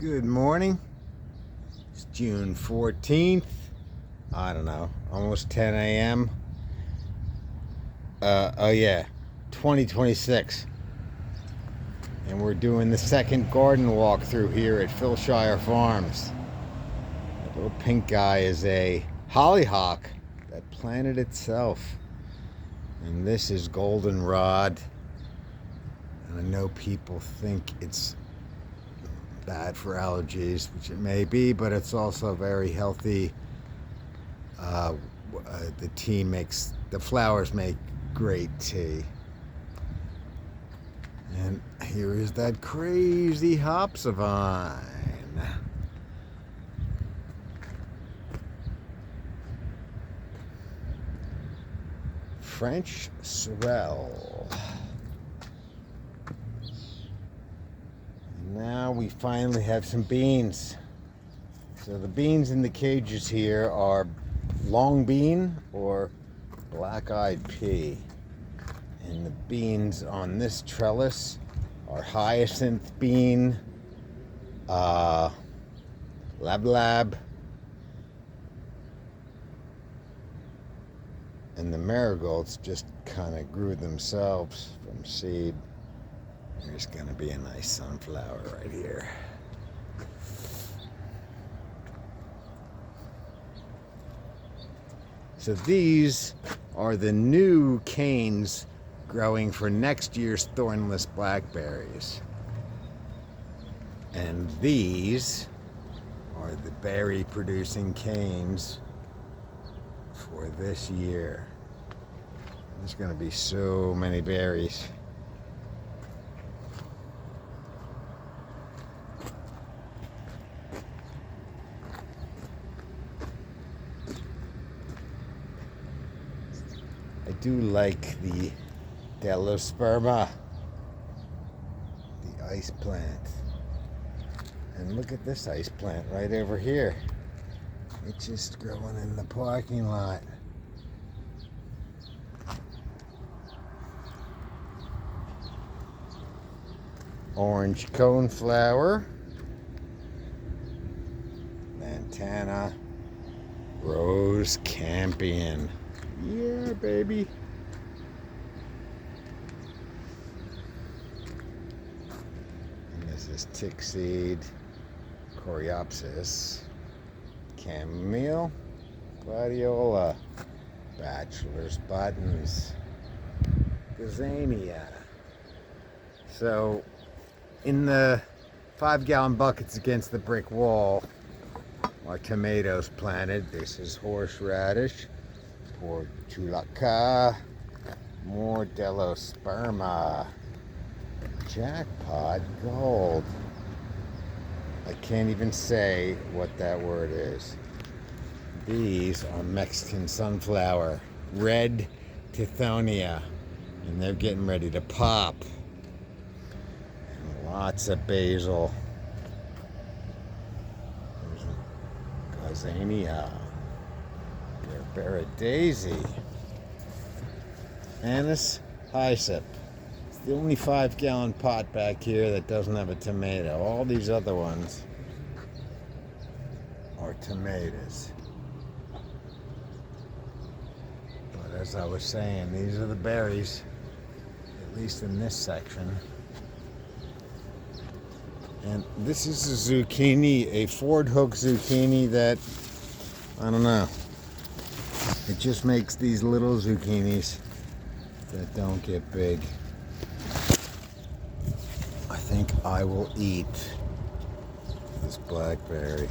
Good morning. It's June 14th. I don't know, almost 10 a.m. Oh yeah, 2026. And we're doing the second garden walkthrough here at PHILSHIRE Farms. That little pink guy is a hollyhock that planted itself. And this is goldenrod. And I know people think it's bad for allergies, which it may be, but it's also very healthy. The flowers make great tea. And here is that crazy hopsavine. French sorrel. Now we finally have some beans. So the beans in the cages here are long bean or black-eyed pea. And the beans on this trellis are hyacinth bean, lab, and the marigolds just kind of grew themselves from seed. There's gonna be a nice sunflower right here. So these are the new canes growing for next year's thornless blackberries. And these are the berry producing canes for this year. There's gonna be so many berries. I do like the Delosperma, the ice plant. And look at this ice plant right over here. It's just growing in the parking lot. Orange coneflower, lantana, rose campion. Yeah, baby. And this is tick seed, coreopsis, chamomile, gladiola, bachelor's buttons, gazania. So, in the 5-gallon buckets against the brick wall are tomatoes planted. This is horseradish, portulaca, more Delosperma, jackpot gold. I can't even say what that word is. These are Mexican sunflower, red Tithonia, and they're getting ready to pop. And lots of basil. There's Gazania, Berbera daisy, Anise hyssop. It's the only 5-gallon pot back here that doesn't have a tomato. All these other ones are tomatoes. But as I was saying, these are the berries, at least in this section. And this is a zucchini, a Ford Hook zucchini that, I don't know. It just makes these little zucchinis that don't get big. I think I will eat this blackberry.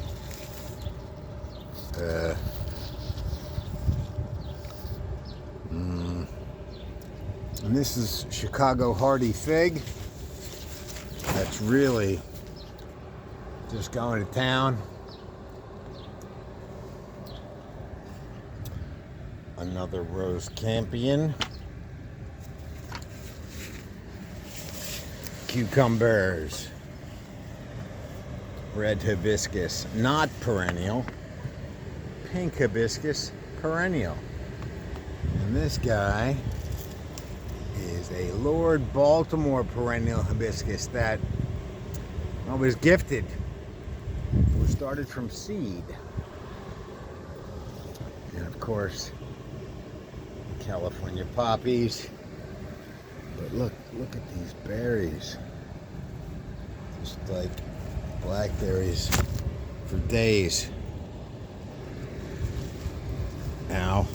And this is Chicago hardy fig. That's really just going to town. Another rose campion. Cucumbers. Red hibiscus, not perennial. Pink hibiscus, perennial. And this guy is a Lord Baltimore perennial hibiscus that was gifted started from seed. And of course, California poppies. But look at these berries. Just like blackberries for days. Now,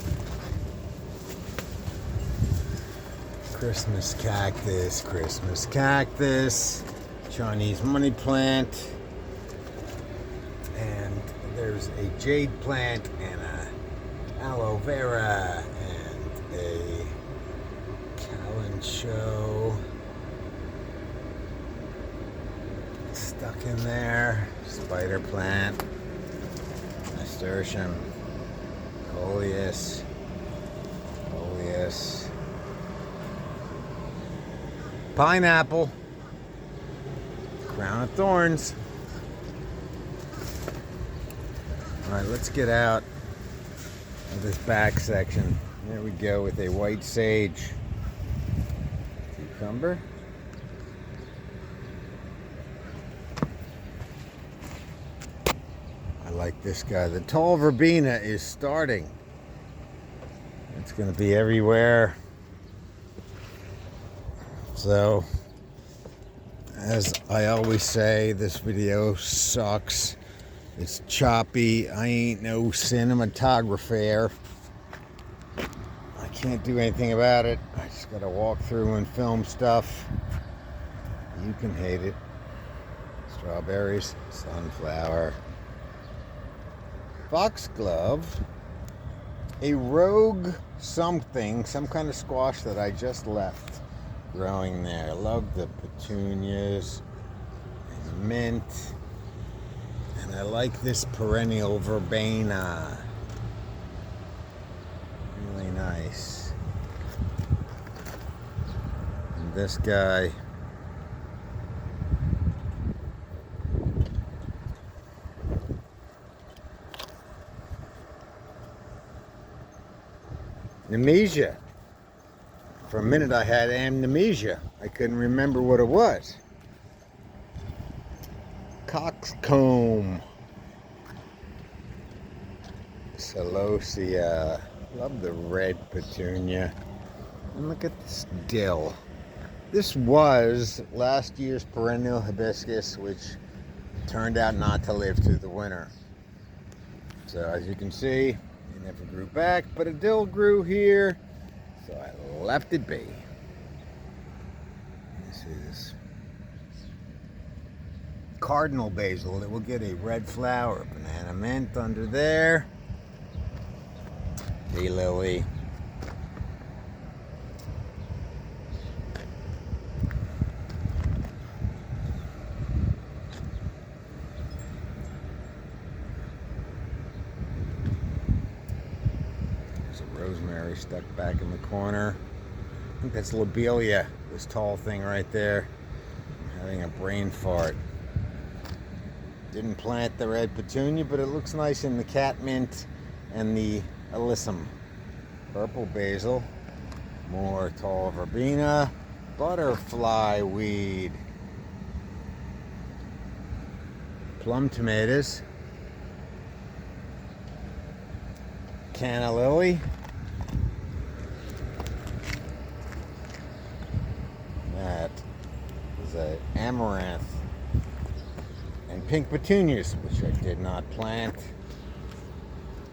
Christmas cactus, Chinese money plant, and there's a jade plant and a aloe vera and a calancho stuck in there, spider plant, nasturtium, coleus, pineapple, crown of thorns. All right, let's get out of this back section. There we go with a white sage cucumber. I like this guy. The tall verbena is starting. It's going to be everywhere. So, as I always say, this video sucks. It's choppy. I ain't no cinematographer. I can't do anything about it. I just gotta walk through and film stuff. You can hate it. Strawberries, sunflower, foxglove, a rogue something, some kind of squash that I just left growing there. I love the petunias and mint. And I like this perennial verbena. Really nice. And this guy. Amnesia. For a minute I had amnesia. I couldn't remember what it was. Coxcomb. Celosia. Love the red petunia. And look at this dill. This was last year's perennial hibiscus, which turned out not to live through the winter. So as you can see, it never grew back, but a dill grew here. So I left it be. This is cardinal basil. It will get a red flower. Banana mint under there. Daylily. There's a rosemary stuck back in the corner. I think that's lobelia, this tall thing right there. I'm having a brain fart. Didn't plant the red petunia, but it looks nice in the catmint and the alyssum. Purple basil, more tall verbena, butterfly weed, plum tomatoes, canna lily, that is a amaranth, and pink petunias, which I did not plant.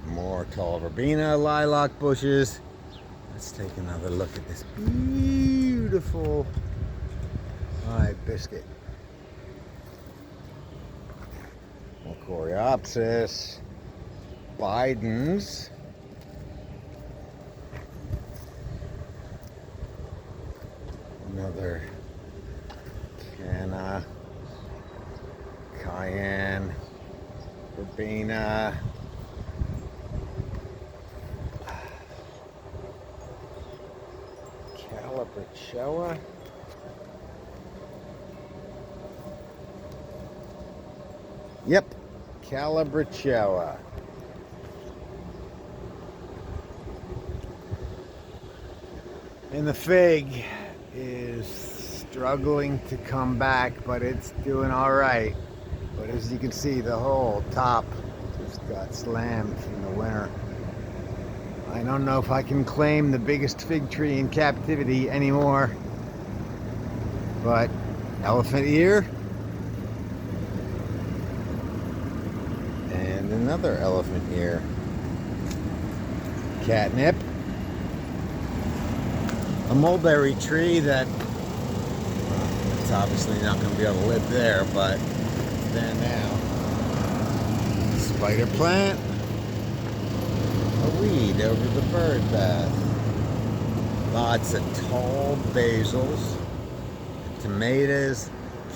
More tall verbena, lilac bushes. Let's take another look at this beautiful hibiscus. More coreopsis, Bidens, another canna, cayenne, verbena. Calabrichoa. Yep, Calabrichoa. And the fig is struggling to come back, but it's doing all right. But as As you can see, the whole top just got slammed in the winter. I don't know if I can claim the biggest fig tree in captivity anymore, but elephant ear and another elephant ear. Catnip. A mulberry tree that it's obviously not going to be able to live there, but it's there now. Spider plant. A weed over the bird bath. Lots of tall basils. Tomatoes.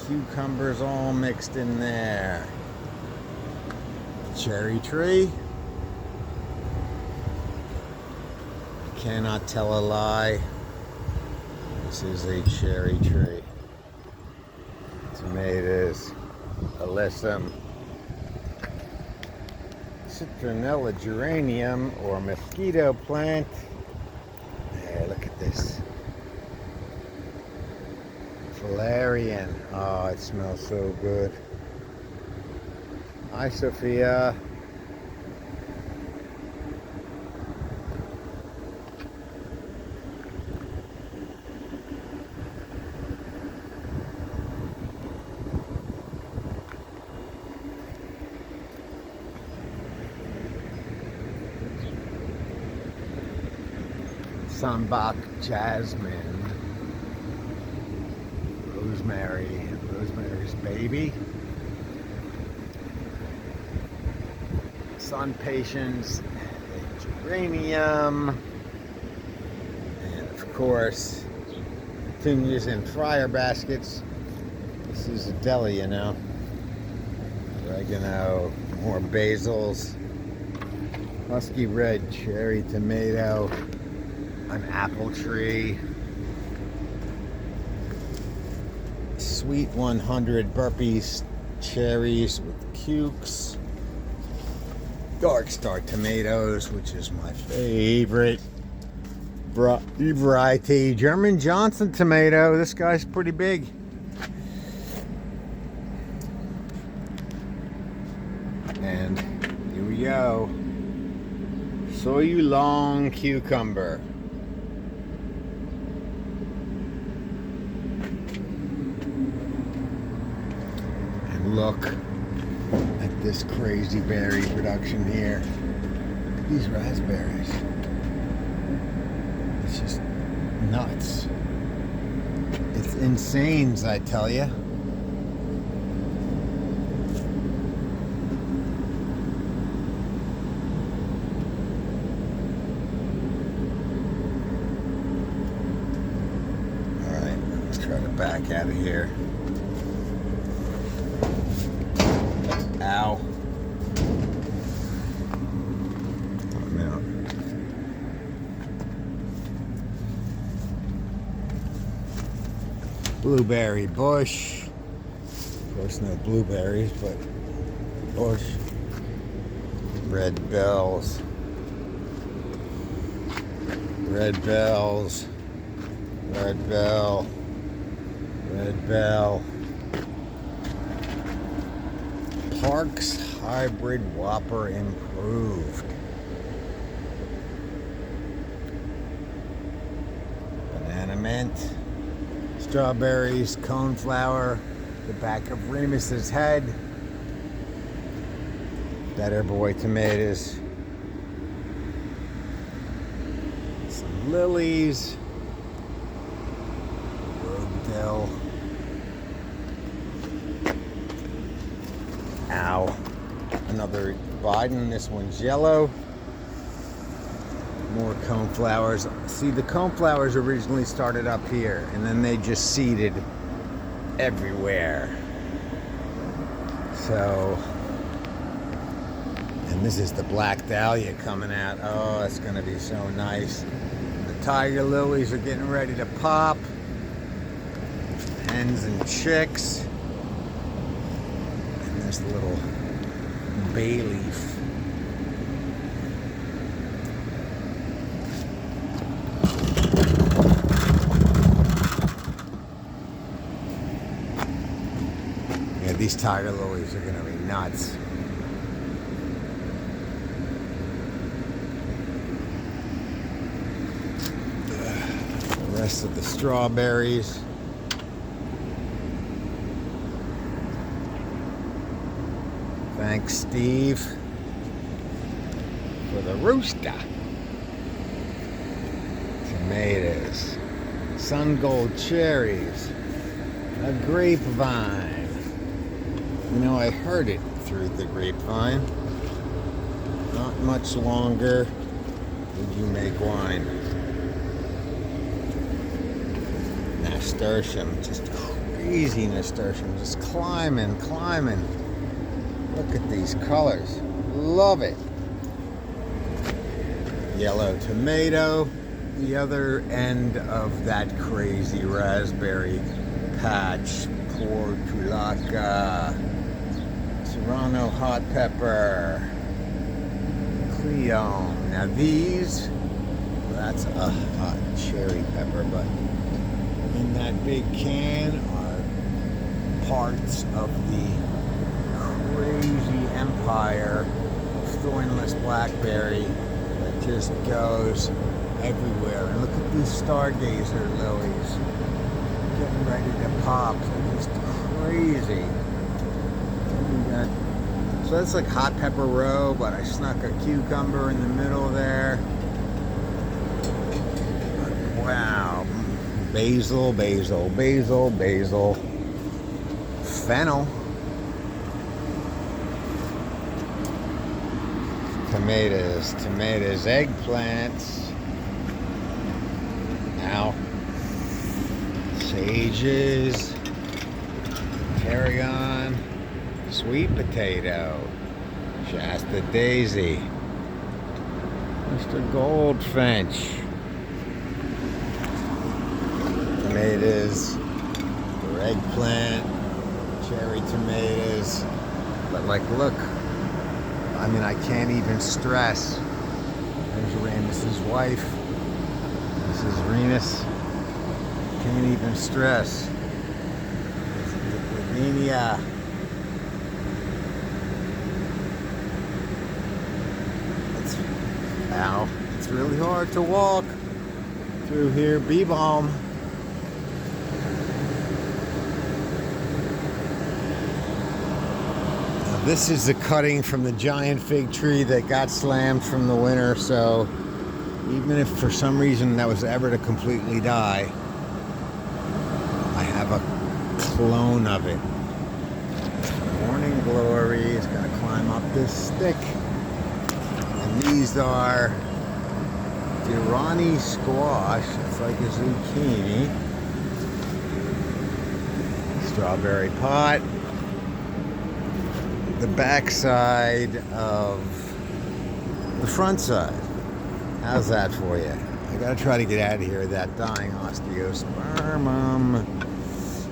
Cucumbers all mixed in there. Cherry tree. Cannot tell a lie. This is a cherry tree. Tomatoes, alyssum, citronella geranium or mosquito plant. Hey, look at this. Valerian. Oh, it smells so good. Hi, Sophia. Sambach jasmine, rosemary, rosemary's baby, sun patience, geranium, and of course, petunias in fryer baskets. This is a deli, you know. Oregano, more basils, musky red cherry tomato. An apple tree, sweet 100 burpees cherries with cukes, dark star tomatoes, which is my favorite variety, German Johnson tomato. This guy's pretty big. And here we go. Soy long cucumber. Look at this crazy berry production here. These raspberries. It's just nuts. It's insane, I tell you. All right, let's try to back out of here. Ow. I'm out. Blueberry bush. Of course, no blueberries, but bush. Red bells. Red bells. Red bell. Red bell. Parks Hybrid Whopper Improved. Banana mint. Strawberries, coneflower. The back of Remus's head. Better Boy tomatoes. Some lilies. Roadkill. Ow. Another Biden. This one's yellow. More coneflowers. See, the coneflowers originally started up here, and then they just seeded everywhere. So, and this is the black dahlia coming out. Oh, it's going to be so nice. The tiger lilies are getting ready to pop. Hens and chicks. And there's the little bay leaf. These tiger lilies are gonna be nuts. The rest of the strawberries. Thanks, Steve, for the rooster. Tomatoes, sun gold cherries, a grapevine. You know, I heard it through the grapevine. Not much longer would you make wine. Nasturtium, just crazy nasturtium, just climbing. Look at these colors. Love it. Yellow tomato. The other end of that crazy raspberry patch. Portulaca. Serrano hot pepper. Cleone. Now these, that's a hot cherry pepper, but in that big can are parts of the crazy empire of thornless blackberry that just goes everywhere. And look at these stargazer lilies getting ready to pop. They're just crazy. So that's like hot pepper row, but I snuck a cucumber in the middle there. Wow. Basil. Fennel. Tomatoes, eggplants. Now, sages, tarragon, sweet potato, Shasta daisy, Mr. Goldfinch, tomatoes, or eggplant, cherry tomatoes. But like, look. I mean, I can't even stress. There's Ramus's wife, Mrs. Renus. Can't even stress. Lipovinia. Ow. It's really hard to walk through here. Bee balm. This is the cutting from the giant fig tree that got slammed from the winter, so even if for some reason that was ever to completely die, I have a clone of it. Morning Glory is going to climb up this stick. And these are Irani squash. It's like a zucchini. Strawberry pot. The back side of the front side. How's that for you? I gotta try to get out of here with that dying osteospermum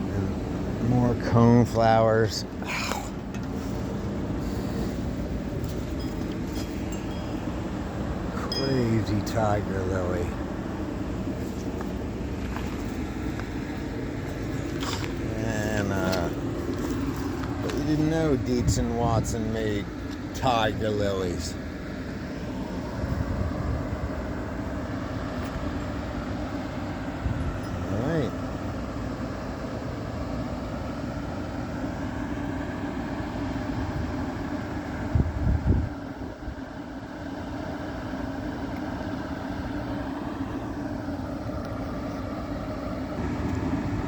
and more cone flowers. Ow. Crazy tiger lily. I didn't know Dietz and Watson made tiger lilies. All right.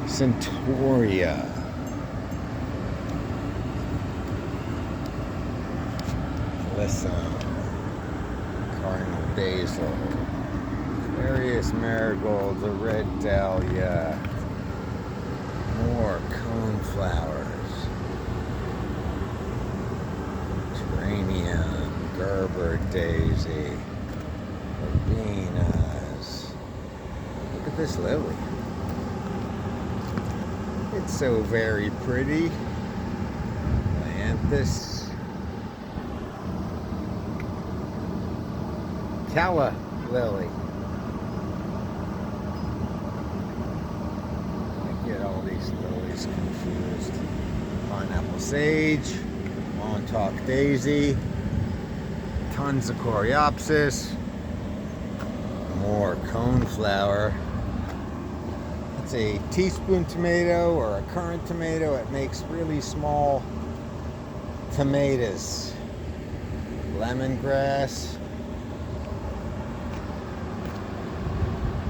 Centauria. Listen, cardinal basil, various marigolds, a red dahlia, more cone flowers, geranium, Gerber daisy, verbenas. Look at this lily. It's so very pretty. Dianthus. Calla lily. I get all these lilies confused. pineapple sage, Montauk daisy, tons of coreopsis, more coneflower. It's a teaspoon tomato or a currant tomato. It makes really small tomatoes. Lemongrass.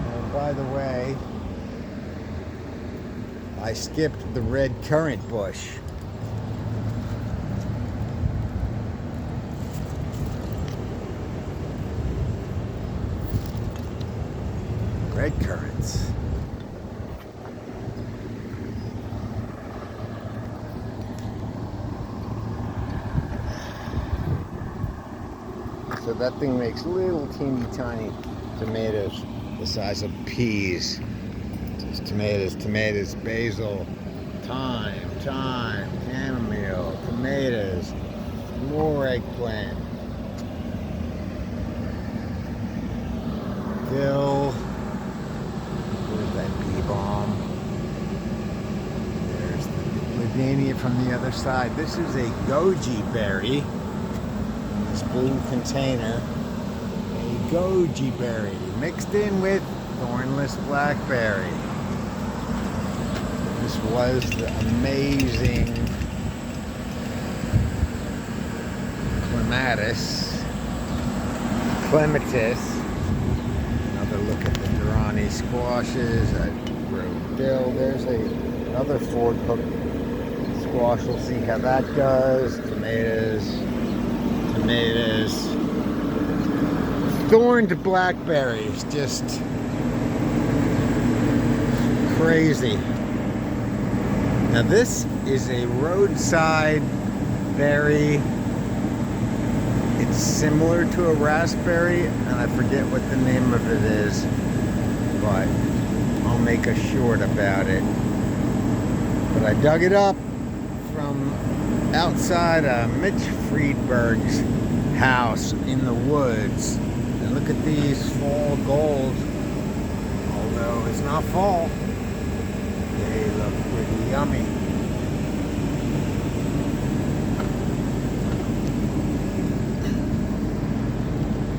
And by the way, I skipped the red currant bush. Red currants. So that thing makes little teeny tiny tomatoes the size of peas. Just tomatoes, basil, thyme, chamomile, tomatoes, more eggplant, dill. There's that bee balm. There's the ladania from the other side. This is a goji berry. This blue container. A goji berry mixed in with thornless blackberry. This was the amazing clematis. Another look at the Durrani squashes. I wrote dill. There's another Ford Hook squash. We'll see how that does. Tomatoes. Thorned blackberries. Just crazy. Now this is a roadside berry. It's similar to a raspberry, and I forget what the name of it is, but I'll make a short about it. But I dug it up from outside Mitch Friedberg's house in the woods. And look at these fall gold, although it's not fall. They look pretty yummy.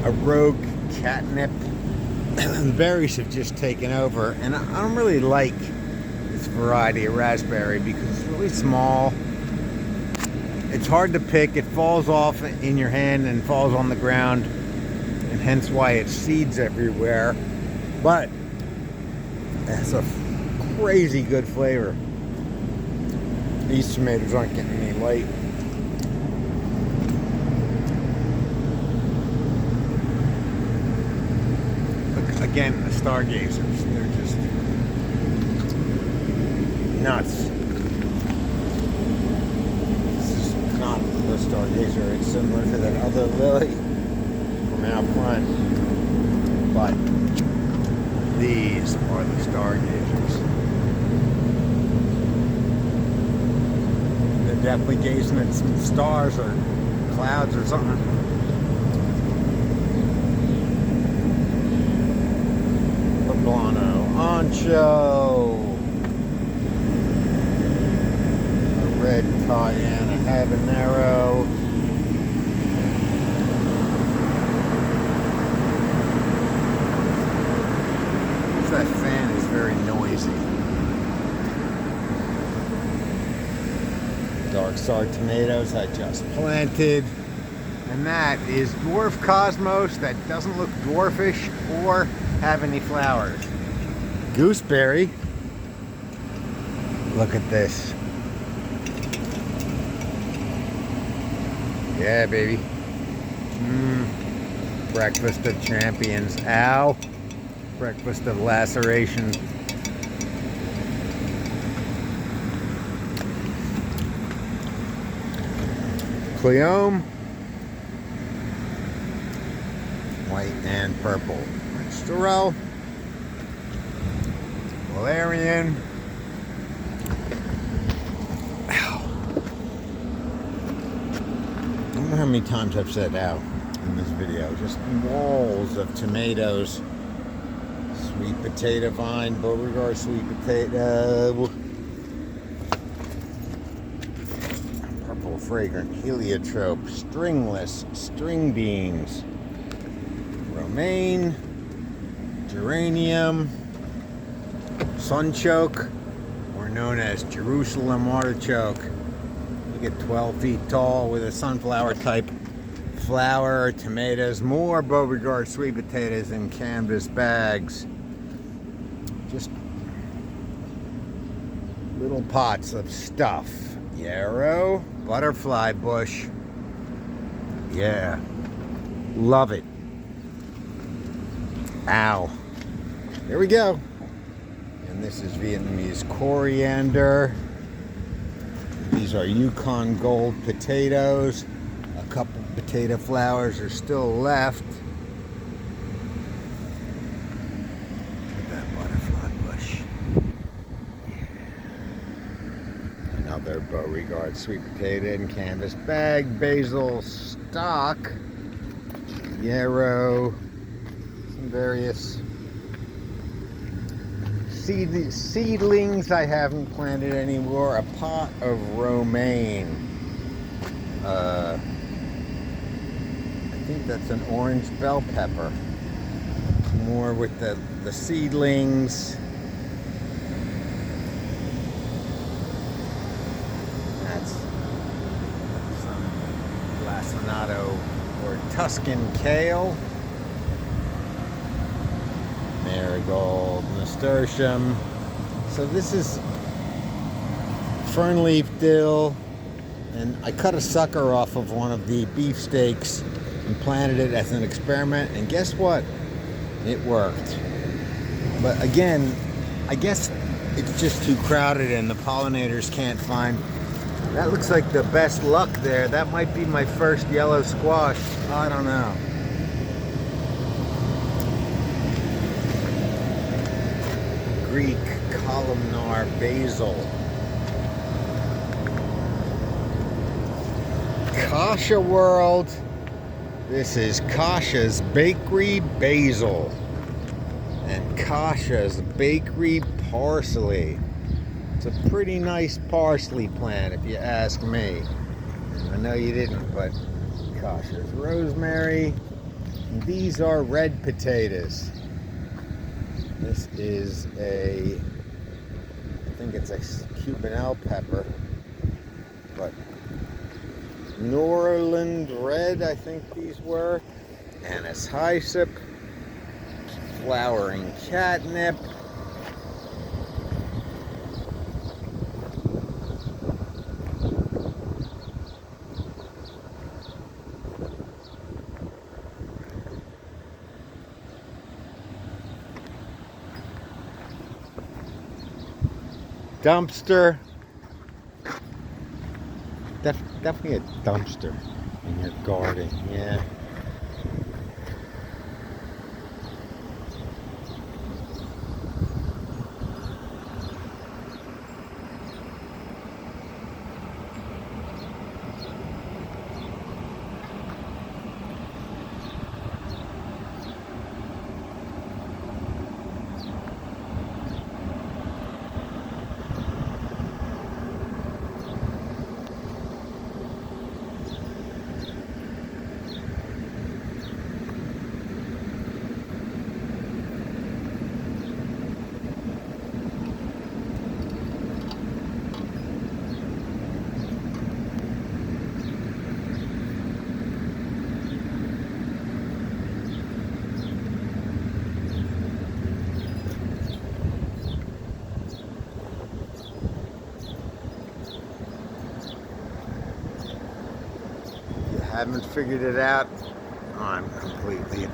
A rogue catnip. The berries have just taken over, and I don't really like this variety of raspberry because it's really small. It's hard to pick. It falls off in your hand and falls on the ground, and hence why it seeds everywhere. But it has a crazy good flavor. These tomatoes aren't getting any light. Again, the stargazers, they're just nuts. This is not the stargazer, it's similar to that other lily from out front, but these are the stargazers. They're definitely gazing at some stars or clouds or something. Ancho, a red cayenne, a habanero, that fan is very noisy. Dark Star tomatoes I just planted, and that is dwarf cosmos that doesn't look dwarfish or have any flowers. Gooseberry. Look at this. Yeah, baby. Breakfast of champions. Ow. Breakfast of laceration. Cleome. White and purple. Storel. Valerian. Ow. I don't know how many times I've said ow in this video. Just walls of tomatoes. Sweet potato vine, Beauregard sweet potato. fragrant heliotrope, stringless string beans, romaine, geranium, sunchoke, or known as Jerusalem artichoke. You get 12 feet tall with a sunflower type flower, tomatoes, more Beauregard sweet potatoes in canvas bags. Just little pots of stuff. Yarrow, butterfly bush. Yeah, love it. Ow. There we go. And this is Vietnamese coriander. These are Yukon Gold potatoes. A couple potato flowers are still left. Look at that butterfly bush. Another Beauregard sweet potato in canvas bag. Basil stock. Yarrow. Some various seedlings I haven't planted anymore. A pot of romaine. I think that's an orange bell pepper. More with the seedlings. That's some lacinato or Tuscan kale. Marigold, nasturtium. So this is fern leaf dill, and I cut a sucker off of one of the beefsteaks and planted it as an experiment, and guess what? It worked. But again, I guess it's just too crowded and the pollinators can't find. That looks like the best luck there. That might be my first yellow squash. I don't know. Greek columnar basil. Kasha World. This is Kasha's Bakery Basil and Kasha's Bakery Parsley. It's a pretty nice parsley plant if you ask me. I know you didn't, but Kasha's rosemary. And these are red potatoes. This is I think it's a Cubanelle pepper, but Norland red, I think these were. Anise hyssop, flowering catnip. Dumpster. Definitely a dumpster in your garden, yeah. Haven't figured it out. I'm completely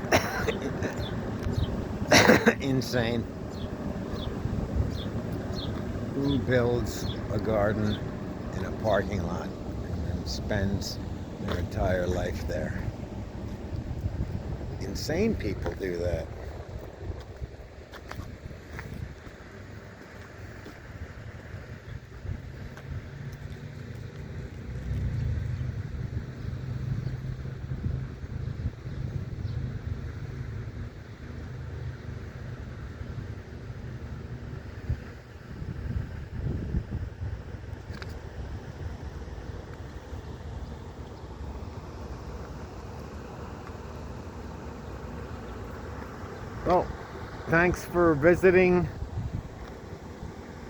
insane. Who builds a garden in a parking lot and then spends their entire life there? Insane people do that. Well, thanks for visiting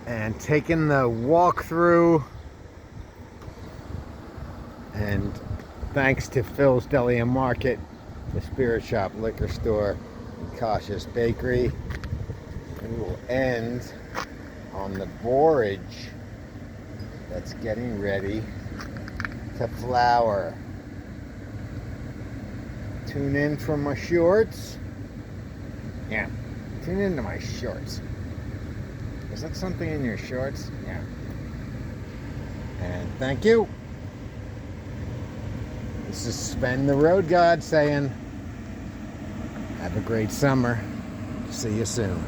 and taking the walk through. And thanks to Phil's Deli and Market, the Spirit Shop Liquor Store, and Cautious Bakery. We will end on the borage that's getting ready to flower. Tune in for my shorts. Yeah, tune into my shorts. Is that something in your shorts? Yeah. And thank you. This is Spend the Road God saying, have a great summer. See you soon.